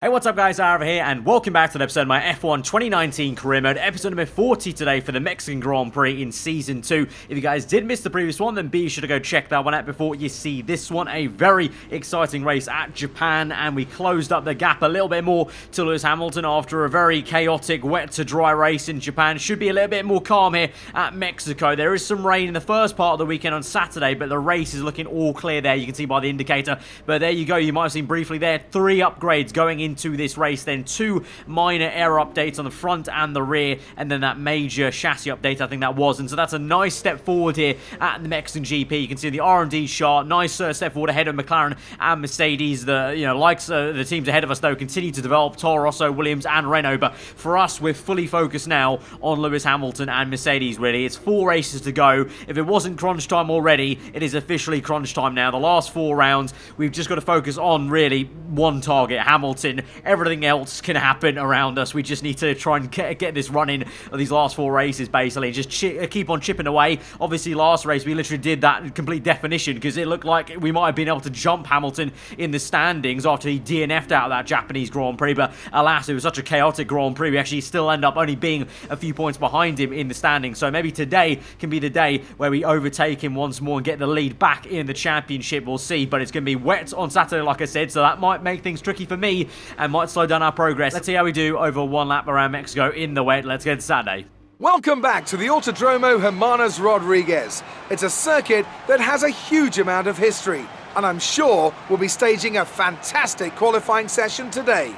Hey, what's up guys, aarava here, and welcome back to the episode of my F1 2019 career mode, episode number 40 today for the Mexican Grand Prix in Season 2. If you guys did miss the previous one, then be sure to go check that one out before you see this one. A very exciting race at Japan, and we closed up the gap a little bit more to Lewis Hamilton after a very chaotic wet to dry race in Japan. Should be a little bit more calm here at Mexico. There is some rain in the first part of the weekend on Saturday, but the race is looking all clear there. You can see by the indicator, but there you go. You might have seen briefly there, 3 upgrades going into this race, then 2 minor air updates on the front and the rear, and then that major chassis update, I think that was. And so that's a nice step forward here at the Mexican GP. You can see the R&D chart, nice step forward ahead of McLaren and Mercedes. The teams ahead of us though continue to develop, Toro Rosso, Williams and Renault, but for us we're fully focused now on Lewis Hamilton and Mercedes. Really, it's 4 races to go. If it wasn't crunch time already, it is officially crunch time now. The last 4 rounds, we've just got to focus on really one target, Hamilton. Everything else can happen around us. We just need to try and get this run in of these last 4 races, basically. Just keep on chipping away. Obviously, last race, we literally did that in complete definition because it looked like we might have been able to jump Hamilton in the standings after he DNF'd out of that Japanese Grand Prix. But alas, it was such a chaotic Grand Prix. We actually still end up only being a few points behind him in the standings. So maybe today can be the day where we overtake him once more and get the lead back in the championship. We'll see. But it's going to be wet on Saturday, like I said, so that might make things tricky for me and might slow down our progress. Let's see how we do over 1 lap around Mexico in the wet. Let's get to Saturday. Welcome back to the Autodromo Hermanos Rodriguez. It's a circuit that has a huge amount of history, and I'm sure we'll be staging a fantastic qualifying session today.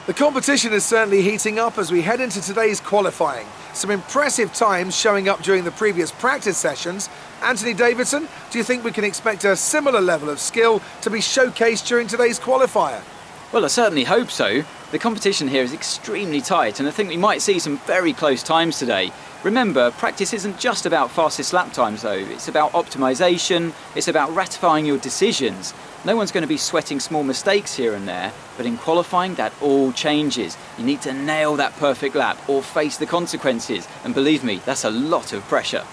The competition is certainly heating up as we head into today's qualifying. Some impressive times showing up during the previous practice sessions. Anthony Davidson, do you think we can expect a similar level of skill to be showcased during today's qualifier? Well, I certainly hope so. The competition here is extremely tight, and I think we might see some very close times today. Remember, practice isn't just about fastest lap times though, it's about optimization, it's about ratifying your decisions. No one's going to be sweating small mistakes here and there, but in qualifying that all changes. You need to nail that perfect lap or face the consequences, and believe me, that's a lot of pressure.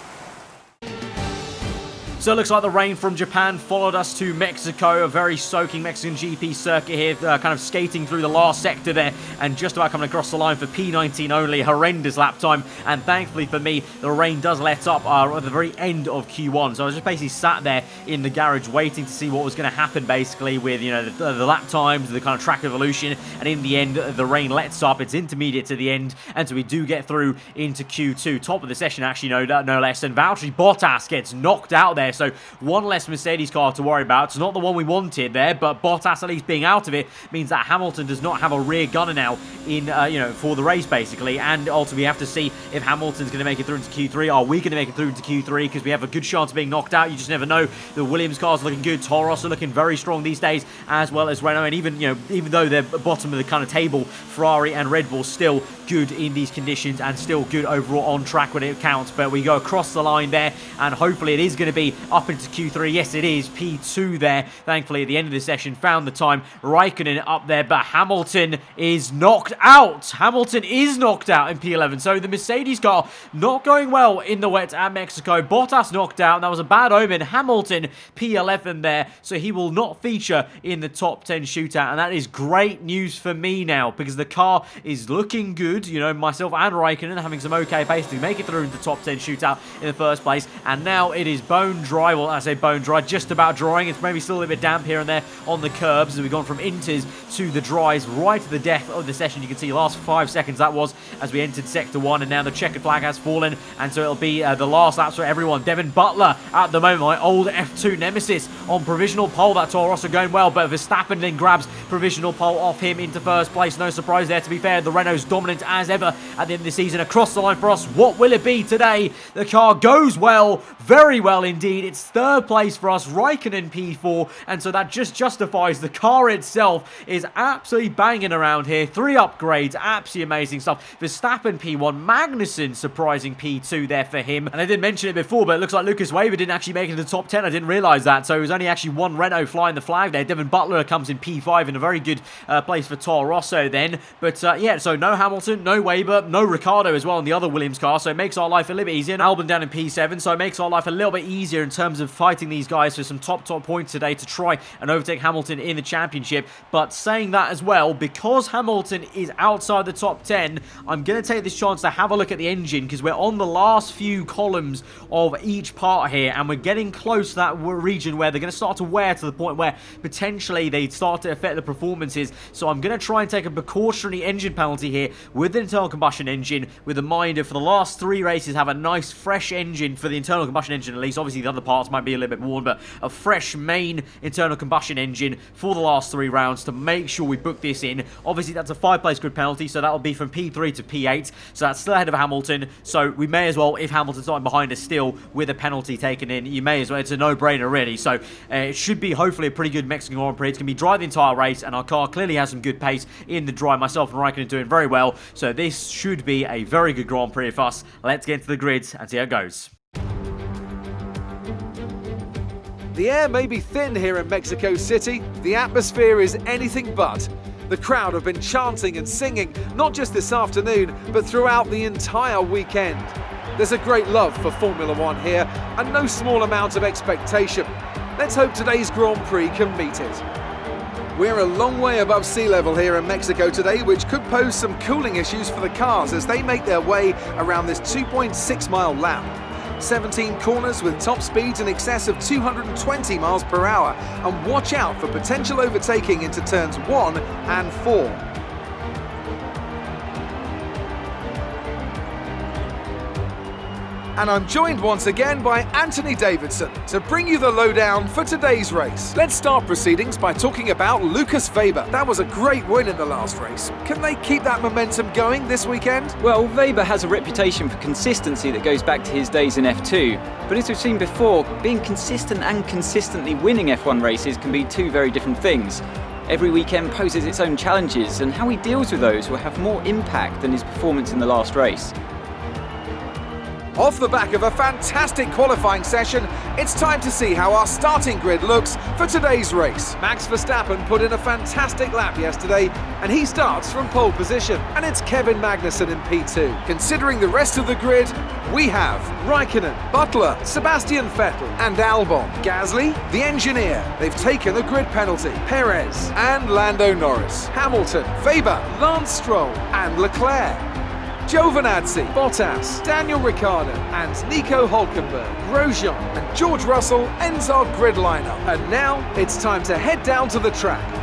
So it looks like the rain from Japan followed us to Mexico, a very soaking Mexican GP circuit here, kind of skating through the last sector there and just about coming across the line for P19 only, horrendous lap time, and thankfully for me, the rain does let up at the very end of Q1, so I was just basically sat there in the garage waiting to see what was going to happen basically with, you know, the lap times, the kind of track evolution, and in the end, the rain lets up, it's intermediate to the end, and so we do get through into Q2, top of the session actually, no less, and Valtteri Bottas gets knocked out there. So 1 less Mercedes car to worry about. It's not the one we wanted there, but Bottas at least being out of it means that Hamilton does not have a rear gunner now in for the race basically. And also we have to see if Hamilton's going to make it through into Q3. Are we going to make it through into Q3? Because we have a good chance of being knocked out. You just never know. The Williams car's looking good. Toro Rosso looking very strong these days, as well as Renault. And even though they're bottom of the kind of table, Ferrari and Red Bull still good in these conditions and still good overall on track when it counts. But we go across the line there, and hopefully it is going to be up into Q3. Yes, it is P2 there. Thankfully, at the end of the session, found the time. Raikkonen up there, but Hamilton is knocked out. Hamilton is knocked out in P11. So the Mercedes car not going well in the wet at Mexico. Bottas knocked out. That was a bad omen. Hamilton P11 there. So he will not feature in the top 10 shootout. And that is great news for me now because the car is looking good. You know, myself and Raikkonen having some okay pace to make it through the top 10 shootout in the first place. And now it is bone dry. Well, I say bone dry, just about drying. It's maybe still a little bit damp here and there on the curbs as we've gone from inters to the dries right to the death of the session. You can see last 5 seconds that was as we entered sector 1, and now the checkered flag has fallen, and so it'll be the last laps for everyone. Devin Butler at the moment, my old F2 nemesis, on provisional pole. That Toro Rosso going well, but Verstappen then grabs provisional pole off him into first place. No surprise there, to be fair. The Renault's dominant as ever at the end of the season. Across the line for us, what will it be today? The car goes well, very well indeed. It's third place for us, Raikkonen P4, and so that just justifies the car itself is absolutely banging around here. 3 upgrades, absolutely amazing stuff. Verstappen P1, Magnussen surprising P2 there for him. And I didn't mention it before, but it looks like Lucas Weber didn't actually make it to the top 10. I didn't realise that, so it was only actually one Renault flying the flag there. Devin Butler comes in P5 in a very good place for Toro Rosso then. But yeah, so no Hamilton, no Weber, no Ricciardo as well in the other Williams car, so it makes our life a little bit easier. And Albon down in P7, so it makes our life a little bit easier in terms of fighting these guys for some top points today to try and overtake Hamilton in the championship. But saying that as well, because Hamilton is outside the top 10, I'm going to take this chance to have a look at the engine, because we're on the last few columns of each part here, and we're getting close to that region where they're going to start to wear to the point where potentially they start to affect the performances. So I'm going to try and take a precautionary engine penalty here with the internal combustion engine, with a mind of, for the last 3 races, have a nice fresh engine for the internal combustion engine at least. Obviously the other parts might be a little bit worn, but a fresh main internal combustion engine for the last 3 rounds to make sure we book this in. Obviously that's a 5-place grid penalty, so that'll be from P3 to P8, so that's still ahead of Hamilton. So we may as well, if Hamilton's not behind us still with a penalty taken in, you may as well. It's a no-brainer really. So it should be hopefully a pretty good Mexican Grand Prix. It's going to be dry the entire race, and our car clearly has some good pace in the dry. Myself and Raikkonen doing very well, so this should be a very good Grand Prix for us. Let's get into the grids and see how it goes. The air may be thin here in Mexico City. The atmosphere is anything but. The crowd have been chanting and singing, not just this afternoon, but throughout the entire weekend. There's a great love for Formula One here, and no small amount of expectation. Let's hope today's Grand Prix can meet it. We're a long way above sea level here in Mexico today, which could pose some cooling issues for the cars as they make their way around this 2.6-mile lap. 17 corners with top speeds in excess of 220 miles per hour, and watch out for potential overtaking into turns 1 and 4. And I'm joined once again by Anthony Davidson to bring you the lowdown for today's race. Let's start proceedings by talking about Lucas Weber. That was a great win in the last race. Can they keep that momentum going this weekend? Well, Weber has a reputation for consistency that goes back to his days in F2. But as we've seen before, being consistent and consistently winning F1 races can be 2 very different things. Every weekend poses its own challenges, and how he deals with those will have more impact than his performance in the last race. Off the back of a fantastic qualifying session, it's time to see how our starting grid looks for today's race. Max Verstappen put in a fantastic lap yesterday, and he starts from pole position. And it's Kevin Magnussen in P2. Considering the rest of the grid, we have Raikkonen, Butler, Sebastian Vettel, and Albon. Gasly, the engineer. They've taken a grid penalty. Perez and Lando Norris. Hamilton, Weber, Lance Stroll, and Leclerc. Giovinazzi, Bottas, Daniel Ricciardo, and Nico Hülkenberg. Grosjean and George Russell ends our grid lineup. And now it's time to head down to the track.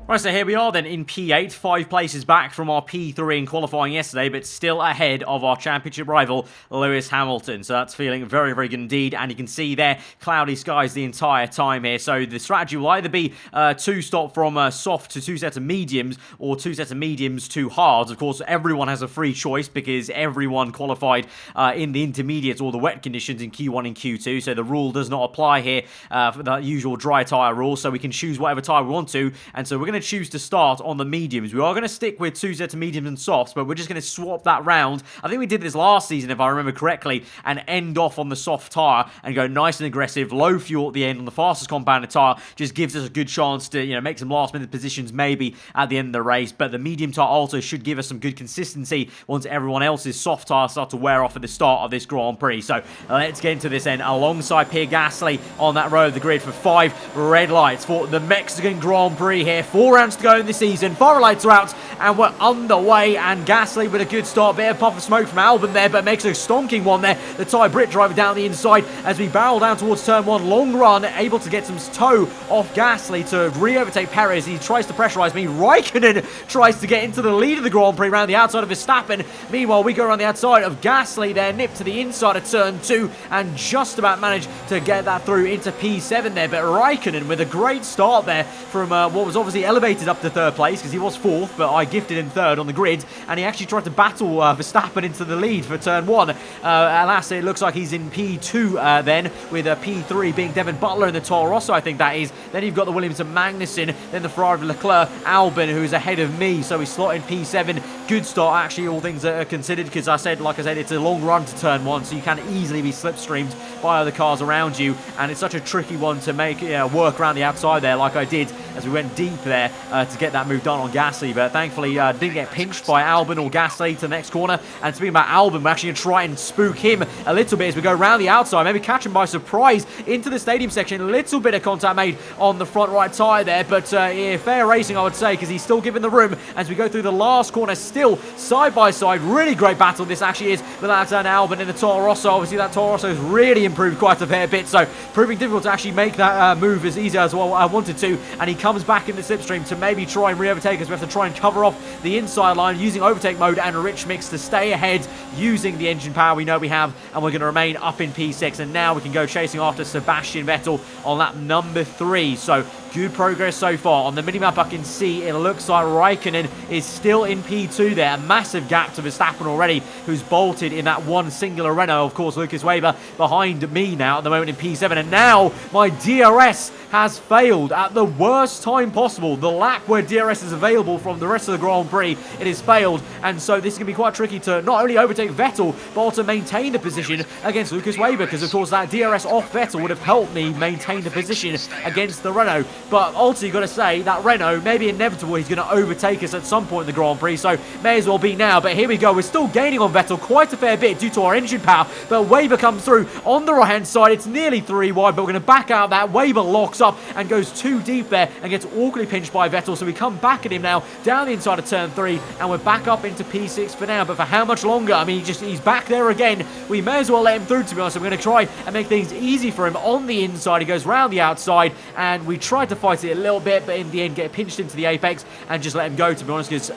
Right, so here we are then in P8, 5 places back from our P3 in qualifying yesterday, but still ahead of our championship rival, Lewis Hamilton. So that's feeling very, very good indeed. And you can see there, cloudy skies the entire time here. So the strategy will either be 2 stop from soft to 2 sets of mediums, or 2 sets of mediums to hards. Of course, everyone has a free choice because everyone qualified in the intermediates or the wet conditions in Q1 and Q2. So the rule does not apply here for the usual dry tyre rule. So we can choose whatever tyre we want to. And so we're going to choose to start on the mediums. We are going to stick with 2 sets of mediums and softs, but we're just going to swap that round. I think we did this last season, if I remember correctly, and end off on the soft tyre and go nice and aggressive, low fuel at the end on the fastest compounded tyre. Just gives us a good chance to, make some last minute positions maybe at the end of the race. But the medium tyre also should give us some good consistency once everyone else's soft tyres start to wear off at the start of this Grand Prix. So let's get into this then, alongside Pierre Gasly on that row of the grid for 5 red lights for the Mexican Grand Prix here. 4 rounds to go in the season. 4 lights are out and we're underway, and Gasly with a good start. Bit of puff of smoke from Albon there, but makes a stonking one there. The Thai Brit driver down the inside as we barrel down towards turn 1. Long run, able to get some toe off Gasly to re-overtake Perez. He tries to pressurise me. Raikkonen tries to get into the lead of the Grand Prix around the outside of Verstappen. Meanwhile, we go around the outside of Gasly there, nip to the inside of turn 2, and just about managed to get that through into P7 there. But Raikkonen with a great start there from what was obviously elevated up to 3rd place, because he was 4th, but I gifted in third on the grid, and he actually tried to battle Verstappen into the lead for turn 1. Alas, it looks like he's in P2 then, with P3 being Devin Butler in the Toro Rosso, I think that is. Then you've got the Williams and Magnussen, then the Ferrari of Leclerc, Albon, who is ahead of me, so we slot in P7. Good start, actually, all things are considered, because like I said, it's a long run to turn 1, so you can easily be slipstreamed by other cars around you, and it's such a tricky one to make work around the outside there, like I did as we went deep there to get that move done on Gasly. But thankfully didn't get pinched by Albon or Gasly to the next corner. And speaking about Albon, we're actually going to try and spook him a little bit as we go around the outside, maybe catch him by surprise into the stadium section. A little bit of contact made on the front right tyre there, but yeah, fair racing I would say, because he's still given the room as we go through the last corner, still side by side. Really great battle this actually is with that Albon in the Toro Rosso. Obviously that Toro Rosso has really improved quite a fair bit, so proving difficult to actually make that move as easy as well I wanted to. And he comes back in the slipstream to maybe try and re-overtake us. We have to try and cover off the inside line using overtake mode and rich mix to stay ahead using the engine power we know we have, and we're going to remain up in P6. And now we can go chasing after Sebastian Vettel on lap number 3. So good progress so far. On the minimap I can see it looks like Raikkonen is still in P2 there. A massive gap to Verstappen already, who's bolted in that one singular Renault. Of course, Lucas Weber behind me now at the moment in P7. And now my DRS has failed at the worst time possible. The lap where DRS is available from the rest of the Grand Prix, it has failed. And so this is going to be quite tricky to not only overtake Vettel, but also maintain the position against Lucas Weber, because of course that DRS off Vettel would have helped me maintain the position against the Renault. But ultimately, you've got to say that Renault may be inevitable. He's going to overtake us at some point in the Grand Prix, so may as well be now. But here we go. We're still gaining on Vettel quite a fair bit due to our engine power. But Weber comes through on the right-hand side. It's nearly 3 wide, but we're going to back out that. Weber locks up and goes too deep there and gets awkwardly pinched by Vettel. So we come back at him now down the inside of turn 3, and we're back up into P6 for now. But for how much longer? I mean, he's back there again. We may as well let him through, to be honest. We're going to try and make things easy for him on the inside. He goes round the outside, and we tried to fight it a little bit, but in the end get pinched into the apex and just let him go, to be honest, because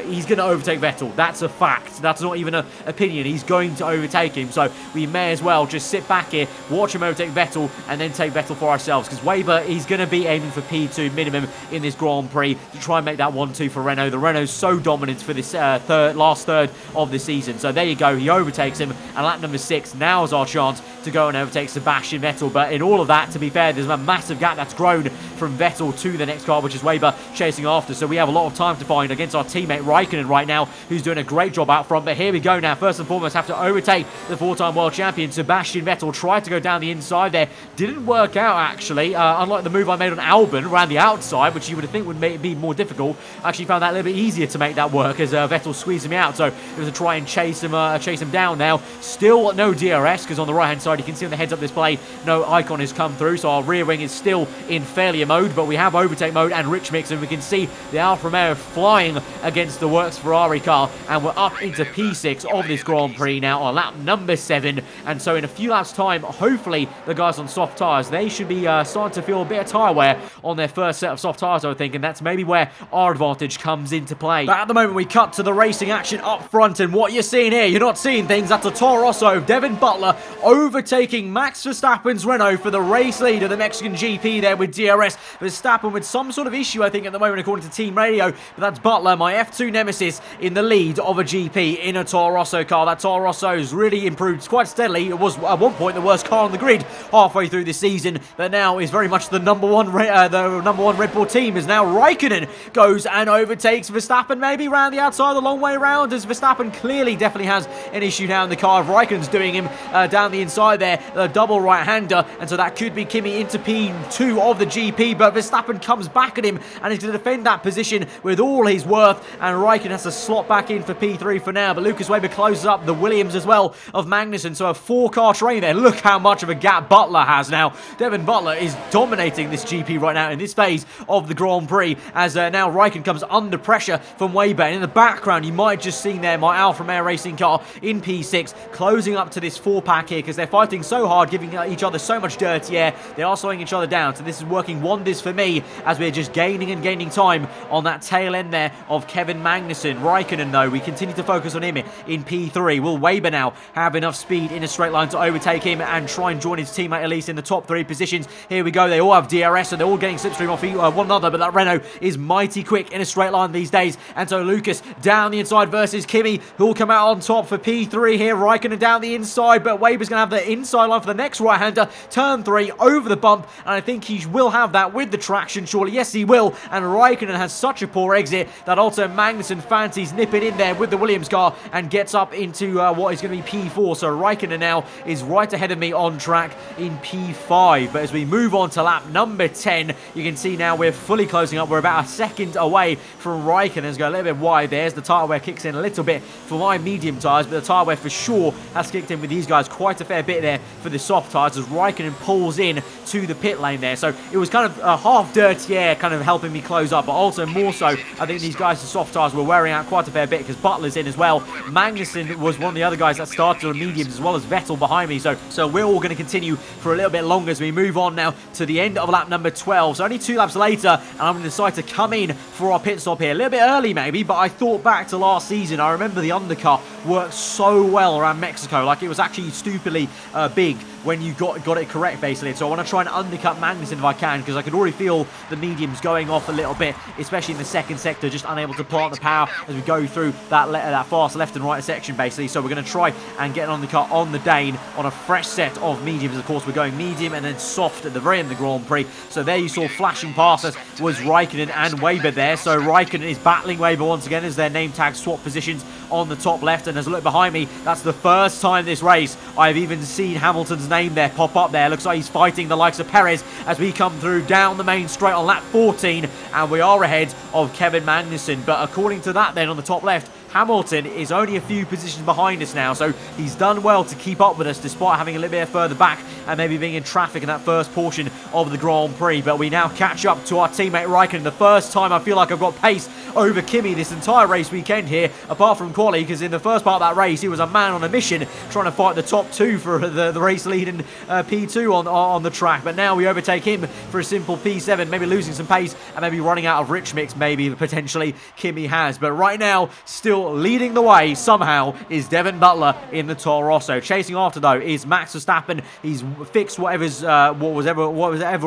he's going to overtake Vettel. That's a fact. That's not even an opinion. He's going to overtake him, so we may as well just sit back here, watch him overtake Vettel, and then take Vettel for ourselves, because Weber, he's going to be aiming for P2 minimum in this Grand Prix to try and make that 1-2 for Renault. The Renault's so dominant for this last third of the season. So there you go, he overtakes him, and lap number 6, now is our chance to go and overtake Sebastian Vettel. But in all of that, to be fair, there's a massive gap that's grown from Vettel to the next car, which is Weber chasing after. So we have a lot of time to find against our teammate Raikkonen right now, who's doing a great job out front. But here we go now. First and foremost, have to overtake the 4-time world champion Sebastian Vettel. Tried to go down the inside there, didn't work out actually. Unlike the move I made on Albon around the outside, which you would think would be more difficult, I actually found that a little bit easier to make that work as Vettel squeezed me out. So it was to try and chase him down now. Still no DRS, because on the right hand side you can see on the heads up display no icon has come through, so our rear wing is still in failure mode, but we have overtake mode and rich mix, and we can see the Alfa Romeo flying against the works Ferrari car, and we're up into P6 of this Grand Prix now on lap number 7. And so in a few laps time, hopefully the guys on soft tyres, they should be starting to feel a bit of tyre wear on their first set of soft tyres, I would think, and that's maybe where our advantage comes into play. But at the moment we cut to the racing action up front, and what you're seeing here, you're not seeing things. That's a Toro Rosso, Devin Butler overtaking Max Verstappen's Renault for the race lead of the Mexican GP there with DRS. Verstappen with some sort of issue, I think, at the moment, according to Team Radio, but that's Butler, my F2 nemesis, in the lead of a GP in a Toro Rosso car. That Toro Rosso has really improved quite steadily. It was at one point the worst car on the grid halfway through this season, but now is very much the number one Red Bull team, as now Raikkonen goes and overtakes Verstappen, maybe round the outside, the long way round, as Verstappen clearly definitely has an issue now in the car. Raikkonen's doing him down the inside there, the double right-hander, and so that could be Kimi into P2 of the GP, but Verstappen comes back at him and is going to defend that position with all his worth, and Raikkonen has to slot back in for P3 for now. But Lucas Weber closes up the Williams as well of Magnussen, so a 4-car train there. Look how much of a gap Butler has now. Devin Butler is dominating this GP right now in this phase of the Grand Prix, as now Raikkonen comes under pressure from Weber, and in the background you might have just seen there my Alfa Romeo Racing car in P6 closing up to this 4-pack here, because they're fighting so hard, giving each other so much dirty air. They are slowing each other down, so this is working wonders for me as we're just gaining and gaining time on that tail end there of Kevin Magnussen. Raikkonen, though, we continue to focus on him in P3. Will Weber now have enough speed in a straight line to overtake him and try and join his teammate at least in the top 3 positions? Here we go. They all have DRS, so they're all getting slipstream off one another, but that Renault is mighty quick in a straight line these days. And so Lucas down the inside versus Kimi, who will come out on top for P3 here. Raikkonen down the inside, but Weber's going to have the inside line for the next right-hander. Turn 3 over the bump, and I think he will have that with the traction, surely. Yes, he will. And Raikkonen has such a poor exit that also Magnussen fancies nipping in there with the Williams car and gets up into what is going to be P4. So Raikkonen now is right ahead of me on track in P5. But as we move on to lap number 10, you can see now we're fully closing up. We're about a second away from Raikkonen. Let's go a little bit wide. There's the tyre wear kicks in a little bit for my medium tyres, but the tyre wear for sure has kicked in with these guys quite a fair bit there for the soft tyres as Raikkonen pulls in to the pit lane there. So it was kind of a half dirty air kind of helping me close up, but also more so I think these guys, the soft tyres, were wearing out quite a fair bit because Butler's in as well. Magnussen was one of the other guys that started on mediums, as well as Vettel behind me. So we're all going to continue for a little bit longer as we move on now to the end of lap number 12. So only 2 laps later, and I'm going to decide to come in for our pit stop here. A little bit early maybe, but I thought back to last season. I remember the undercut worked so well around Mexico. Like, it was actually stupidly big when you got it correct, basically. So I want to try and undercut Magnussen if I can, because I could already feel the mediums going off a little bit, especially in the second sector, just unable to plant the power as we go through that fast left and right section, basically. So we're going to try and get an undercut on the Dane on a fresh set of mediums. Of course, we're going medium and then soft at the very end of the Grand Prix. So there you saw flashing past us was Raikkonen and Weber there. So Raikkonen is battling Weber once again as their name tag swap positions on the top left. And as I look behind me, that's the first time this race I've even seen Hamilton's name there pop up there. Looks like he's fighting the likes of Perez as we come through down the main straight on lap 14, and we are ahead of Kevin Magnussen. But according to that then on the top left, Hamilton is only a few positions behind us now, so he's done well to keep up with us despite having a little bit further back and maybe being in traffic in that first portion of the Grand Prix. But we now catch up to our teammate Raikkonen. The first time I feel like I've got pace over Kimi this entire race weekend here, apart from quali, because in the first part of that race he was a man on a mission trying to fight the top 2 for the race lead in P2 on the track. But now we overtake him for a simple P7, maybe losing some pace and maybe running out of rich mix, maybe potentially Kimi has. But right now, still leading the way somehow is Devin Butler in the Toro Rosso. Chasing after though is Max Verstappen. He's fixed whatever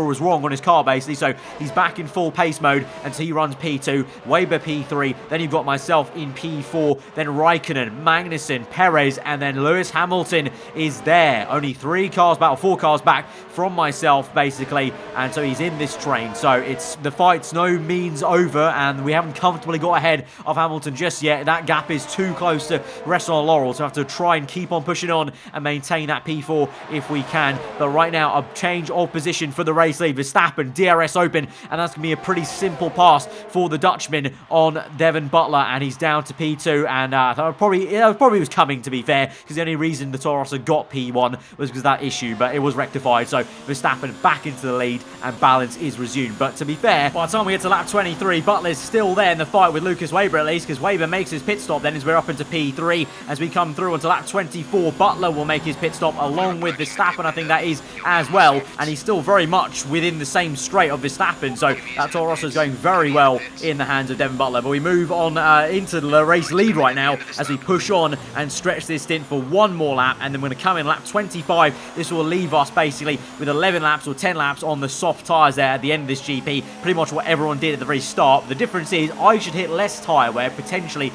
was wrong on his car, basically, so he's back in full pace mode until he runs P2, Weber P3, then you've got myself in P4, then Raikkonen, Magnussen, Perez, and then Lewis Hamilton is there. Only 4 cars back from myself, basically, and so he's in this train. So the fight's no means over, and we haven't comfortably got ahead of Hamilton just yet. That gap is too close to rest on our laurels, so I have to try and keep on pushing on and maintain that P4 if we can. But right now, a change of position for the race lead. Verstappen, DRS open, and that's going to be a pretty simple pass for the Dutchman on Devin Butler, and he's down to P2, and probably was coming, to be fair, because the only reason the Toro Rosso got P1 was because of that issue, but it was rectified. So Verstappen back into the lead, and balance is resumed. But to be fair, by the time we get to lap 23, Butler's still there in the fight with Lucas Weber, at least, because Weber makes his pit stop then as we're up into P3. As we come through onto lap 24, Butler will make his pit stop along with Verstappen, I think that is, as well, and he's still very much within the same straight of Verstappen, so that Toro Rosso is going very well in the hands of Devin Butler. But we move on into the race lead right now as we push on and stretch this stint for one more lap, and then we're going to come in lap 25. This will leave us basically with 11 laps or 10 laps on the soft tyres there at the end of this GP, pretty much what everyone did at the very start. The difference is I should hit less tyre wear potentially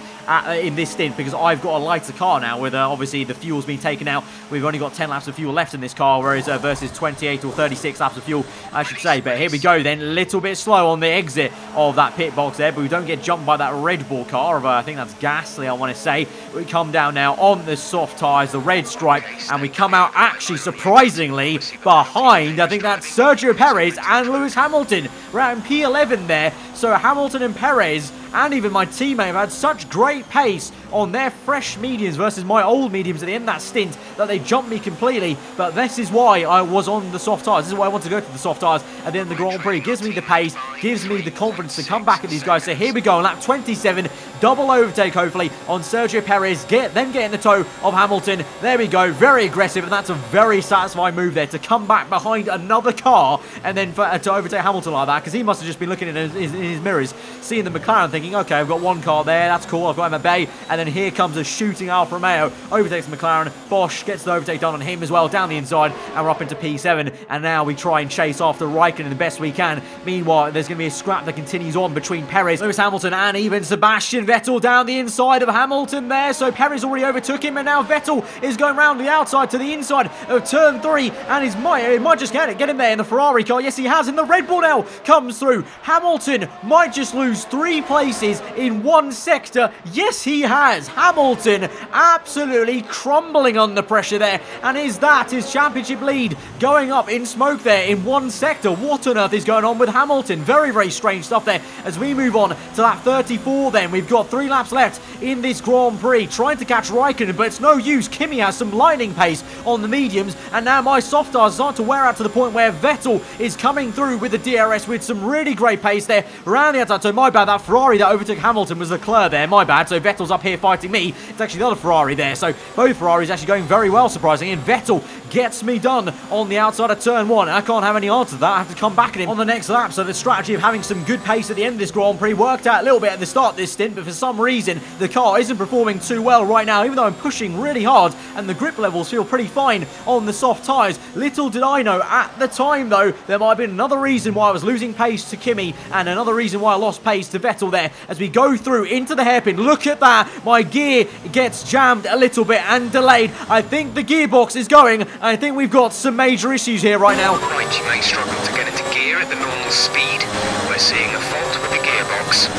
in this stint, because I've got a lighter car now with obviously the fuel's been taken out. We've only got 10 laps of fuel left in this car, whereas versus 28 or 36 laps of fuel, I should say. But here we go then, a little bit slow on the exit of that pit box there, but we don't get jumped by that Red Bull car of I think that's Gasly, I want to say. We come down now on the soft tyres, the red stripe, and we come out actually surprisingly behind, I think that's Sergio Perez and Lewis Hamilton. We're out in P11 there, so Hamilton and Perez and even my teammate have had such great pace on their fresh mediums versus my old mediums at the end of that stint that they jumped me completely. But this is why I was on the soft tyres. This is why I want to go to the soft tyres at the end of the Grand Prix. It gives me the pace, gives me the confidence to come back at these guys. So here we go on lap 27. double overtake hopefully on Sergio Perez, then get in the toe of Hamilton. There we go, very aggressive, and that's a very satisfying move there to come back behind another car and then to overtake Hamilton like that, because he must have just been looking in his mirrors, seeing the McLaren, thinking, okay, I've got one car there, that's cool, I've got him at bay, and then here comes a shooting Alfa Romeo, overtakes McLaren. Bosch gets the overtake done on him as well, down the inside, and we're up into P7, and now we try and chase after Raikkonen the best we can. Meanwhile, there's going to be a scrap that continues on between Perez, Lewis Hamilton, and even Sebastian Vettel down the inside of Hamilton there. So Perez already overtook him, and now Vettel is going round the outside to the inside of turn 3, and he might just get him there in the Ferrari car. Yes, he has, and the Red Bull now comes through. Hamilton might just lose 3 places in one sector. Yes, he has. Hamilton absolutely crumbling under pressure there, and is that his championship lead going up in smoke there in one sector? What on earth is going on with Hamilton? Very, very strange stuff there. As we move on to lap 34 then, we've got 3 laps left in this Grand Prix, trying to catch Raikkonen, but it's no use. Kimi has some lightning pace on the mediums, and now my soft tires start to wear out to the point where Vettel is coming through with the DRS with some really great pace there around the outside. So my bad, that Ferrari that overtook Hamilton was Leclerc there, my bad. So Vettel's up here fighting me. It's actually the other Ferrari there. So both Ferraris actually going very well, surprisingly, and Vettel gets me done on the outside of turn 1. I can't have any answer to that. I have to come back at him on the next lap. So the strategy of having some good pace at the end of this Grand Prix worked out a little bit at the start of this stint, but for some reason the car isn't performing too well right now, even though I'm pushing really hard and the grip levels feel pretty fine on the soft tyres. Little did I know at the time though, there might have been another reason why I was losing pace to Kimi and another reason why I lost pace to Vettel there as we go through into the hairpin. Look at that, my gear gets jammed a little bit and delayed. I think the gearbox is going. I think we've got some major issues here right now. Right, you may struggle to get into gear at the normal speed. We're seeing a fault with the gearbox.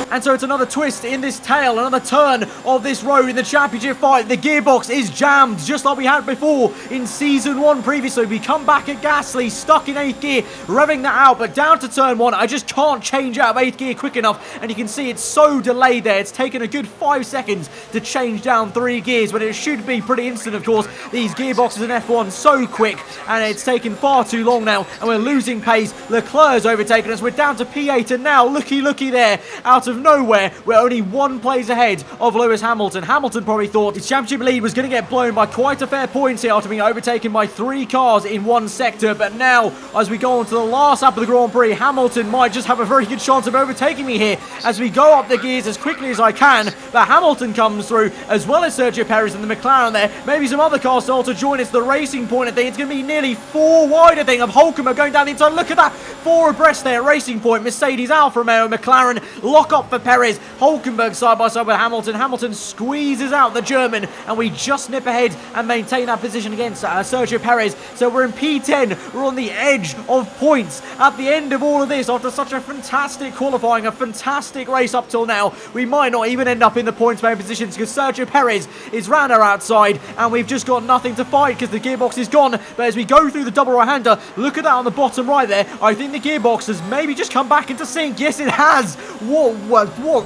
And so it's another twist in this tail, another turn of this road in the championship fight. The gearbox is jammed, just like we had before in Season 1 previously. We come back at Gasly, stuck in 8th gear, revving that out, but down to turn 1, I just can't change out of 8th gear quick enough. And you can see it's so delayed there. It's taken a good 5 seconds to change down 3 gears, but it should be pretty instant, of course. These gearboxes in F1 so quick, and it's taken far too long now, and we're losing pace. Leclerc's overtaken us. We're down to P8, and now, looky there, out of nowhere, we're only 1 place ahead of Lewis Hamilton. Hamilton probably thought his championship lead was going to get blown by quite a fair point here after being overtaken by 3 cars in one sector, but now, as we go on to the last lap of the Grand Prix, Hamilton might just have a very good chance of overtaking me here as we go up the gears as quickly as I can, but Hamilton comes through, as well as Sergio Perez and the McLaren there. Maybe some other cars start to join us. The Racing Point, I think it's going to be nearly 4 wide, I think, of Hulkenberg going down the inside. Look at that, 4 abreast there, Racing Point, Mercedes, Alfa Romeo, McLaren, lock up for Perez, Hulkenberg side by side with Hamilton. Hamilton squeezes out the German, and we just nip ahead and maintain that position against Sergio Perez. So we're in P10, we're on the edge of points at the end of all of this after such a fantastic qualifying, a fantastic race up till now. We might not even end up in the points paying positions because Sergio Perez is round our outside, and we've just got nothing to fight because the gearbox is gone. But as we go through the double right-hander, look at that on the bottom right there. I think the gearbox has maybe just come back into sync. Yes, it has. What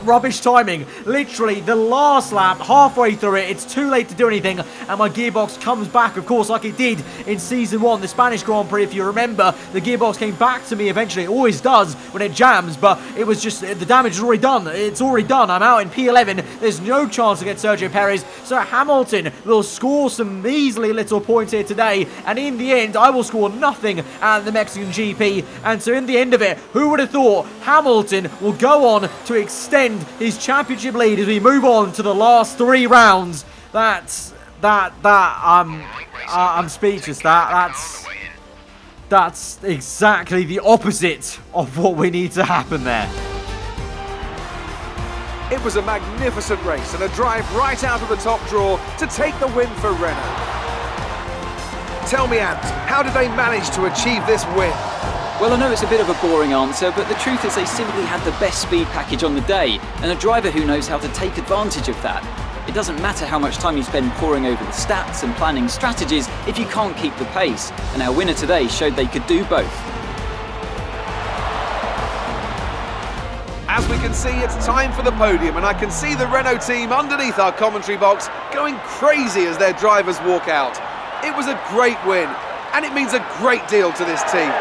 rubbish timing. Literally the last lap, halfway through it, it's too late to do anything, and my gearbox comes back, of course, like it did in Season 1, the Spanish Grand Prix. If you remember, the gearbox came back to me eventually. It always does when it jams, but it was just, the damage is already done. It's already done. I'm out in P11. There's no chance to get Sergio Perez, so Hamilton will score some measly little points here today, and in the end, I will score nothing at the Mexican GP. And so in the end of it, who would have thought Hamilton will go on to extend his championship lead as we move on to the last 3 rounds. I'm speechless. That's exactly the opposite of what we need to happen there. It was a magnificent race and a drive right out of the top draw to take the win for Renault. Tell me, Ant, how did they manage to achieve this win? Well, I know it's a bit of a boring answer, but the truth is they simply had the best speed package on the day, and a driver who knows how to take advantage of that. It doesn't matter how much time you spend poring over the stats and planning strategies if you can't keep the pace, and our winner today showed they could do both. As we can see, it's time for the podium, and I can see the Renault team underneath our commentary box going crazy as their drivers walk out. It was a great win, and it means a great deal to this team.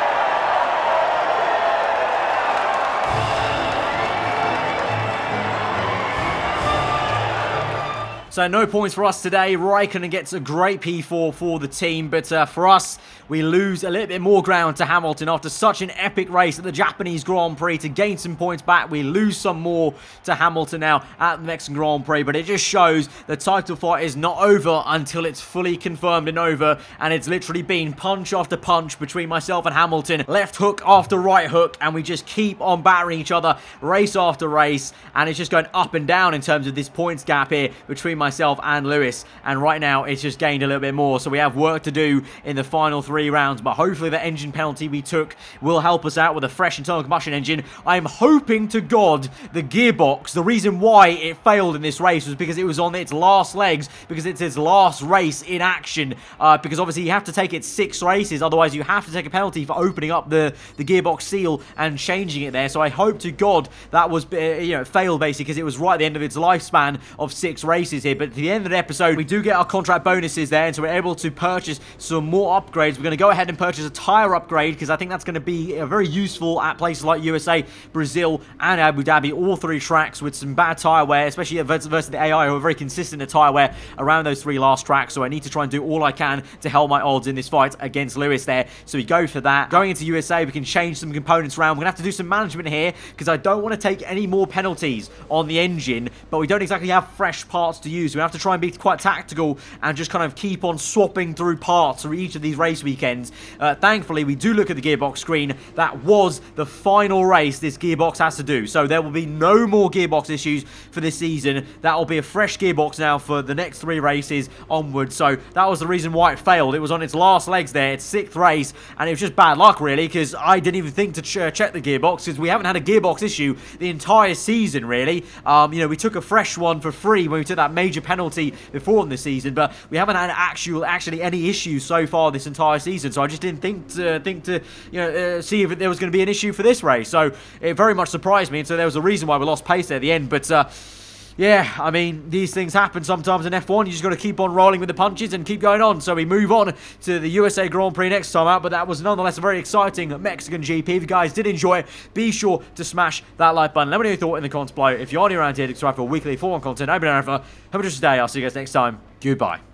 So no points for us today. Raikkonen gets a great P4 for the team, but for us, we lose a little bit more ground to Hamilton after such an epic race at the Japanese Grand Prix. To gain some points back, we lose some more to Hamilton now at the Mexican Grand Prix, but it just shows the title fight is not over until it's fully confirmed and over, and it's literally been punch after punch between myself and Hamilton, left hook after right hook, and we just keep on battering each other race after race, and it's just going up and down in terms of this points gap here between myself and Lewis, and right now it's just gained a little bit more, so we have work to do in the final 3 rounds, but hopefully the engine penalty we took will help us out with a fresh internal combustion engine. I'm hoping to God the gearbox, the reason why it failed in this race was because it was on its last legs, because it's its last race in action, because obviously you have to take it 6 races, otherwise you have to take a penalty for opening up the gearbox seal and changing it there. So I hope to God that was, failed basically, because it was right at the end of its lifespan of 6 races here. But at the end of the episode, we do get our contract bonuses there, and so we're able to purchase some more upgrades. We're going to go ahead and purchase a tyre upgrade, because I think that's going to be very useful at places like USA, Brazil, and Abu Dhabi, all 3 tracks with some bad tyre wear, especially versus the AI, who are very consistent at tyre wear around those 3 last tracks. So I need to try and do all I can to help my odds in this fight against Lewis there. So we go for that. Going into USA, we can change some components around. We're going to have to do some management here, because I don't want to take any more penalties on the engine, but we don't exactly have fresh parts to use. We have to try and be quite tactical and just kind of keep on swapping through parts for each of these race weekends. Thankfully, we do look at the gearbox screen. That was the final race this gearbox has to do. So there will be no more gearbox issues for this season. That will be a fresh gearbox now for the next 3 races onwards. So that was the reason why it failed. It was on its last legs there, its 6th race, and it was just bad luck really, because I didn't even think to check the gearbox, because we haven't had a gearbox issue the entire season really. We took a fresh one for free when we took that major penalty before in the season, but we haven't had actually any issues so far this entire season. So I just didn't think to see if there was going to be an issue for this race. So it very much surprised me, and so there was a reason why we lost pace there at the end. But yeah, I mean, these things happen sometimes in F1. You just got to keep on rolling with the punches and keep going on. So we move on to the USA Grand Prix next time out, but that was nonetheless a very exciting Mexican GP. If you guys did enjoy it, be sure to smash that like button. Let me know your thought in the comments below. If you're new around here, subscribe for weekly F1 content. I've been Alfa. Have a good day. I'll see you guys next time. Goodbye.